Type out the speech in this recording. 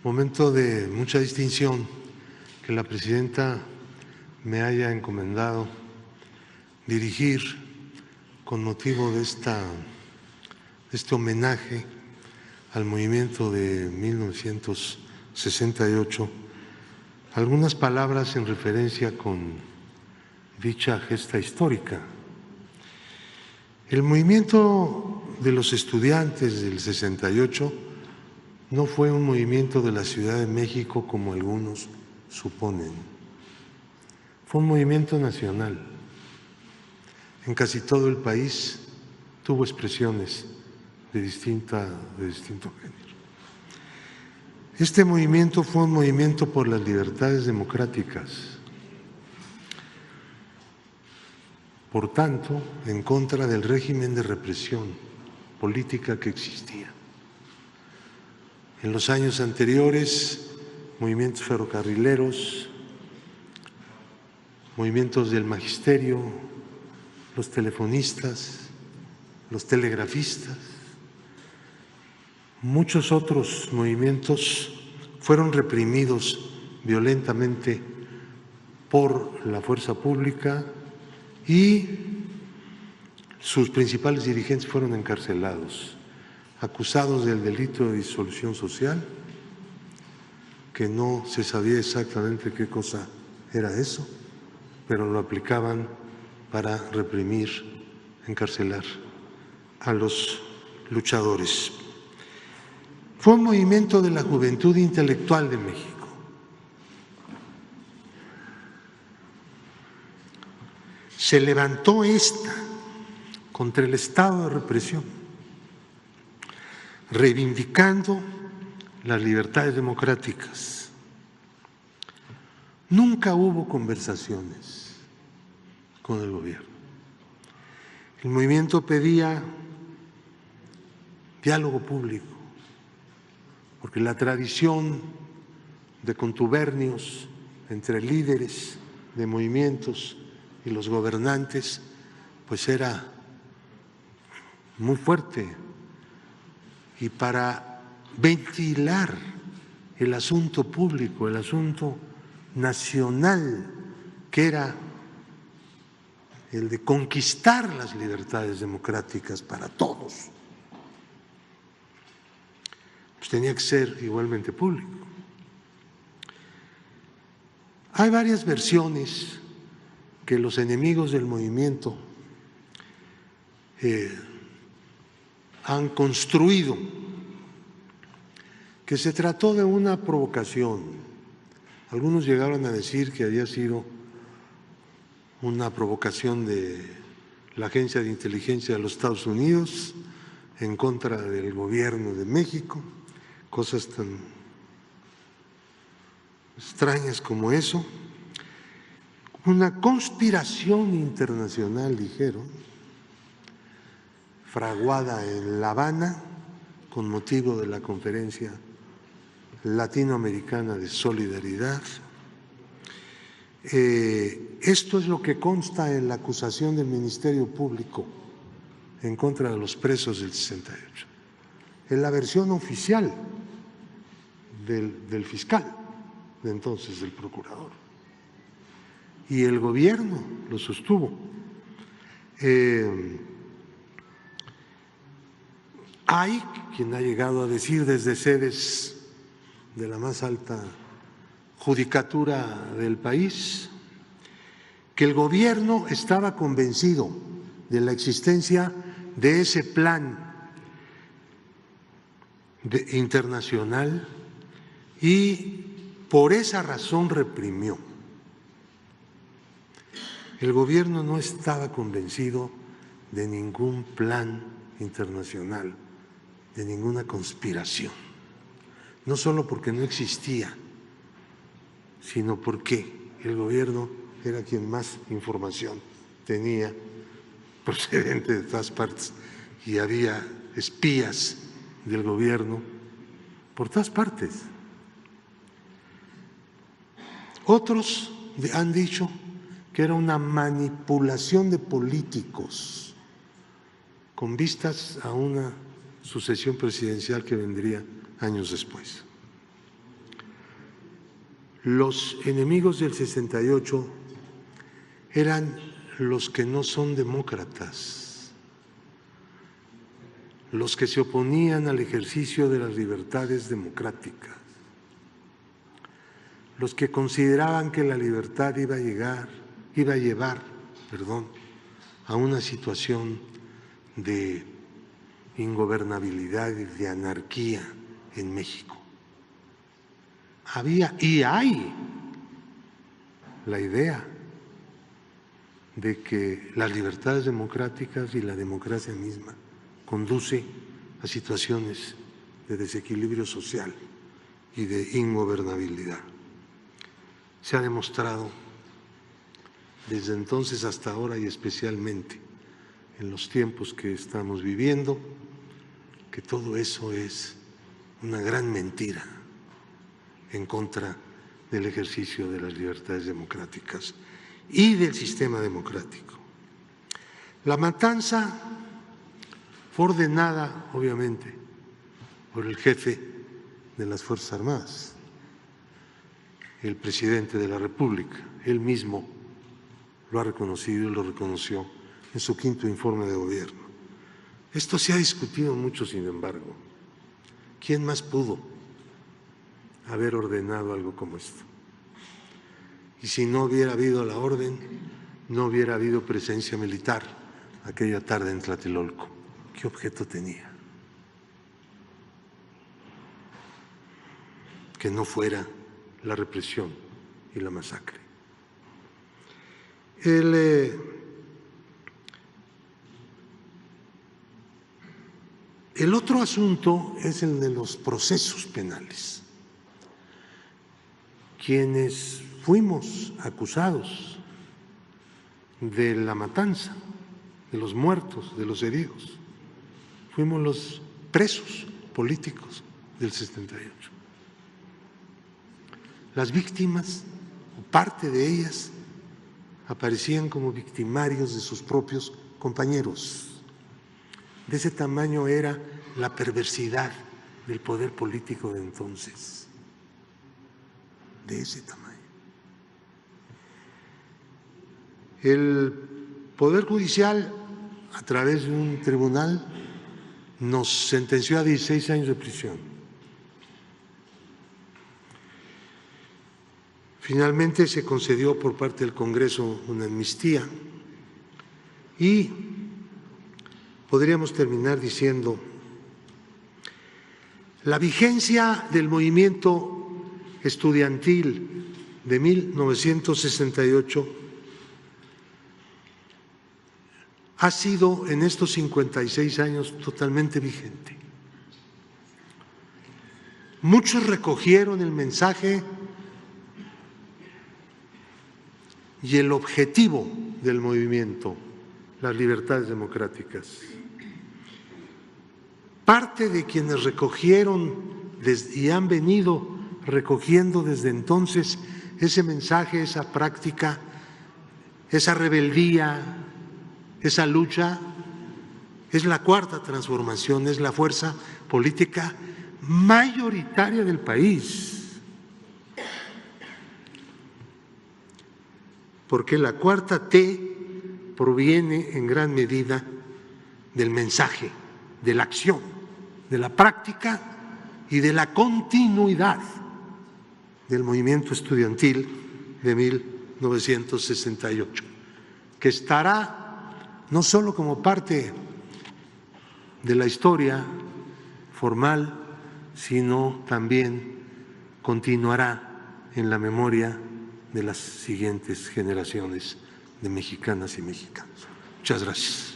Momento de mucha distinción que la presidenta me haya encomendado dirigir con motivo de este homenaje al movimiento de 1968, algunas palabras en referencia con dicha gesta histórica. El movimiento de los estudiantes del 68 no fue un movimiento de la Ciudad de México como algunos suponen. Fue un movimiento nacional. En casi todo el país tuvo expresiones de distinto género. Este movimiento fue un movimiento por las libertades democráticas, por tanto, en contra del régimen de represión política que existía. En los años anteriores, movimientos ferrocarrileros, movimientos del magisterio, los telefonistas, los telegrafistas, muchos otros movimientos fueron reprimidos violentamente por la fuerza pública y sus principales dirigentes fueron encarcelados, acusados del delito de disolución social, que no se sabía exactamente qué cosa era eso, pero lo aplicaban para reprimir, encarcelar a los luchadores. Fue un movimiento de la juventud intelectual de México. Se levantó contra el estado de represión, reivindicando las libertades democráticas. Nunca hubo conversaciones con el gobierno. El movimiento pedía diálogo público, porque la tradición de contubernios entre líderes de movimientos y los gobernantes pues era muy fuerte, y para ventilar el asunto público, el asunto nacional, que era el de conquistar las libertades democráticas para todos, pues tenía que ser igualmente público. Hay varias versiones que los enemigos del movimiento han construido, que se trató de una provocación. Algunos llegaron a decir que había sido una provocación de la Agencia de Inteligencia de los Estados Unidos en contra del gobierno de México, cosas tan extrañas como eso. Una conspiración internacional, dijeron, fraguada en La Habana con motivo de la Conferencia Latinoamericana de Solidaridad. Esto es lo que consta en la acusación del Ministerio Público en contra de los presos del 68. Es la versión oficial del fiscal de entonces, del procurador. Y el gobierno lo sostuvo. Hay quien ha llegado a decir desde sedes de la más alta judicatura del país que el gobierno estaba convencido de la existencia de ese plan internacional y por esa razón reprimió. El gobierno no estaba convencido de ningún plan internacional, de ninguna conspiración, no solo porque no existía, sino porque el gobierno era quien más información tenía procedente de todas partes y había espías del gobierno por todas partes. Otros han dicho que era una manipulación de políticos con vistas a una sucesión presidencial que vendría años después. Los enemigos del 68 eran los que no son demócratas, los que se oponían al ejercicio de las libertades democráticas, los que consideraban que la libertad iba a llevar a una situación de ingobernabilidad y de anarquía en México. Había y hay la idea de que las libertades democráticas y la democracia misma conduce a situaciones de desequilibrio social y de ingobernabilidad. Se ha demostrado desde entonces hasta ahora y especialmente en los tiempos que estamos viviendo que todo eso es una gran mentira en contra del ejercicio de las libertades democráticas y del sistema democrático. La matanza fue ordenada, obviamente, por el jefe de las Fuerzas Armadas, el presidente de la República. Él mismo lo ha reconocido y lo reconoció en su 5º informe de gobierno. Esto se ha discutido mucho, sin embargo. ¿Quién más pudo haber ordenado algo como esto? Y si no hubiera habido la orden, no hubiera habido presencia militar aquella tarde en Tlatelolco. ¿Qué objeto tenía? Que no fuera la represión y la masacre. El otro asunto es el de los procesos penales. Quienes fuimos acusados de la matanza, de los muertos, de los heridos, fuimos los presos políticos del 78. Las víctimas, o parte de ellas, aparecían como victimarios de sus propios compañeros. De ese tamaño era la perversidad del poder político de entonces. De ese tamaño. El Poder Judicial, a través de un tribunal, nos sentenció a 16 años de prisión. Finalmente se concedió por parte del Congreso una amnistía y podríamos terminar diciendo la vigencia del movimiento estudiantil de 1968 ha sido en estos 56 años totalmente vigente. Muchos recogieron el mensaje y el objetivo del movimiento, las libertades democráticas. Parte de quienes recogieron y han venido recogiendo desde entonces ese mensaje, esa práctica, esa rebeldía, esa lucha, es la Cuarta Transformación, es la fuerza política mayoritaria del país. Porque la cuarta T proviene en gran medida del mensaje, de la acción, de la práctica y de la continuidad del movimiento estudiantil de 1968, que estará no solo como parte de la historia formal, sino también continuará en la memoria de las siguientes generaciones de mexicanas y mexicanos. Muchas gracias.